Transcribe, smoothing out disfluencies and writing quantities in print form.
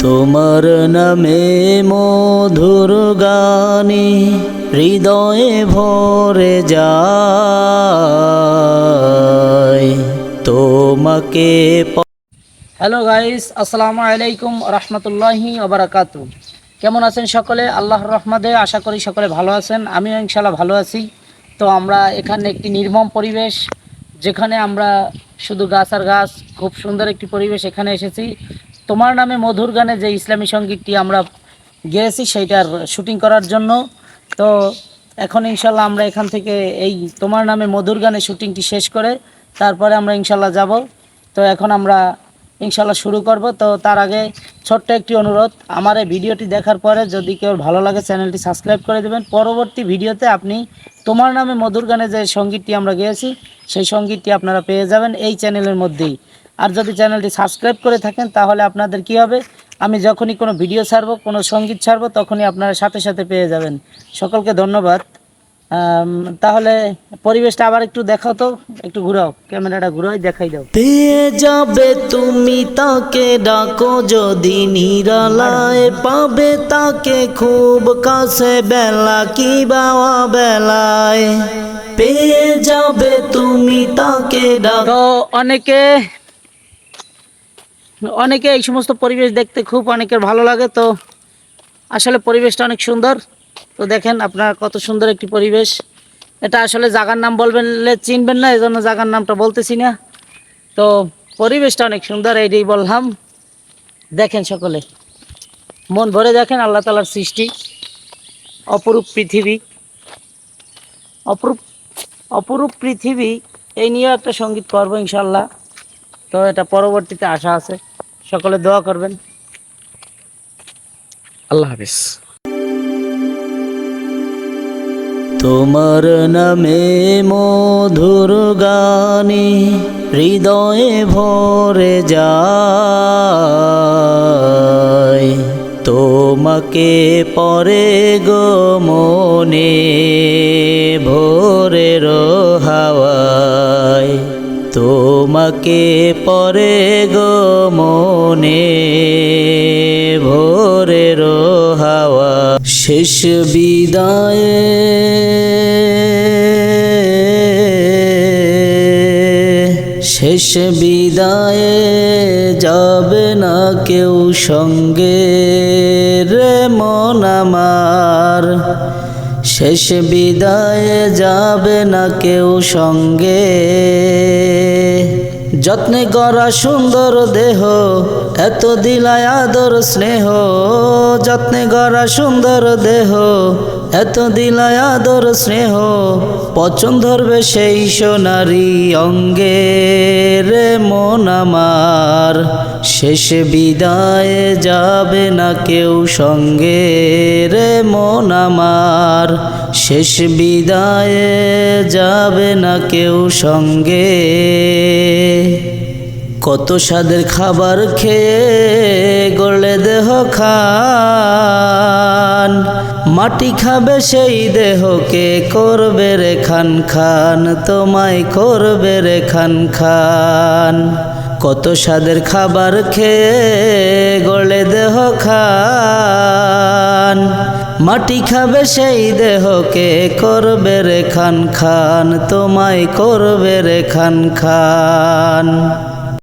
তোমার নামে মধুর গানে হৃদয়ে ভরে যায় তোমাকে। হ্যালো গাইস, আসসালামু আলাইকুম রহমতুল্লাহি ওবারাকাতু। কেমন আছেন সকলে? আল্লাহর রহমতে আশা করি সকলে ভালো আছেন। আমিও ইনশাল্লাহ ভালো আছি। তো আমরা এখানে একটি নির্মম পরিবেশ, যেখানে আমরা শুধু গাছ আর গাছ, খুব সুন্দর একটি পরিবেশ। এখানে এসেছি তোমার নামে মধুর গানে যে ইসলামী সঙ্গীতটি আমরা গেয়েছি সেইটার শুটিং করার জন্য। তো এখন ইনশাল্লাহ আমরা এখান থেকে এই তোমার নামে মধুর গানের শুটিংটি শেষ করে তারপরে আমরা ইনশাল্লাহ যাব। তো এখন আমরা ইনশাল্লাহ শুরু করব। তো তার আগে ছোট্ট একটি অনুরোধ, আমার এই ভিডিওটি দেখার পরে যদি কেউ ভালো লাগে চ্যানেলটি সাবস্ক্রাইব করে দেবেন। পরবর্তী ভিডিওতে আপনি তোমার নামে মধুর গানে যে সঙ্গীতটি আমরা গেয়েছি সেই সঙ্গীতটি আপনারা পেয়ে যাবেন এই চ্যানেলের মধ্যেই। আর যদি চ্যানেলটি সাবস্ক্রাইব করে থাকেন তাহলে আপনাদের কি হবে, আমি যখনই কোনো ভিডিও ছাড়বো, কোনো সঙ্গীত ছাড়বো, তখনই আপনারা সাথে সাথে পেয়ে যাবেন। সকলকে ধন্যবাদ। তাহলে পরিবেশটা আবার একটু দেখাও তো, একটু ঘুরাও, ক্যামেরাটা ঘুরাই দেখাই দাও। পেয়ে যাবে তুমি তাকে, ডাকো যদি নিরালায়, পাবে তাকে খুব কাছে, বেলা কি বাওয়া বেলায়। পেয়ে যাবে তুমি তাকে তো অনেকে এই সমস্ত পরিবেশ দেখতে খুব অনেকের ভালো লাগে। তো আসলে পরিবেশটা অনেক সুন্দর। তো দেখেন আপনারা কত সুন্দর একটি পরিবেশ। এটা আসলে জায়গার নাম বলবেন চিনবেন না, এই জন্য জায়গার নামটা বলতেছি না। তো পরিবেশটা অনেক সুন্দর, এইটাই বললাম। দেখেন সকলে মন ভরে দেখেন, আল্লাহ তাআলার সৃষ্টি, অপরূপ পৃথিবী, অপরূপ পৃথিবী। এই নিয়েও একটা সঙ্গীত করবো ইনশাল্লাহ। তো এটা পরবর্তীতে আশা আছে, সকলে দোয়া করবেন। আল্লাহ হাফিজ। তোমার নামে মধুর গানে হৃদয়ে ভরে যায় তোমাকে পরে গো মনে ভোরের হাওয়ায়। তোমাকে পরে গো মনে ভোরের হাওয়া। শেষ বিদায়ে শেষ বিদায়ে যাবে না কেউ সঙ্গে রে মন আমার। শেষ বিদায়ে যাবে না কেউ সঙ্গে। যত্নে গড়া সুন্দর দেহ, এত দিলায় আদর স্নেহ। যত্নে গড়া সুন্দর দেহ, এত দিলায় আদর স্নেহ। পছন্দ ধরবে সেই সোনারি অঙ্গে রে মন আমার। শেষ বিদায়ে যাবে না কেউ সঙ্গে রে মন আমার। শেষ বিদায়ে যাবে না কেউ সঙ্গে। কত স্বাদের খাবার খেয়ে গড়লে দেহ খান, মাটি খাবে সেই দেহকে করবে রে খান খান, তোমায় করবে রে খান খান। কত স্বাদের খাবার খেয়ে গড়লে দেহ খান, মাটি খাবে সেই দেহকে করবে রে খান খান, তোমায় করবে রে খান খান।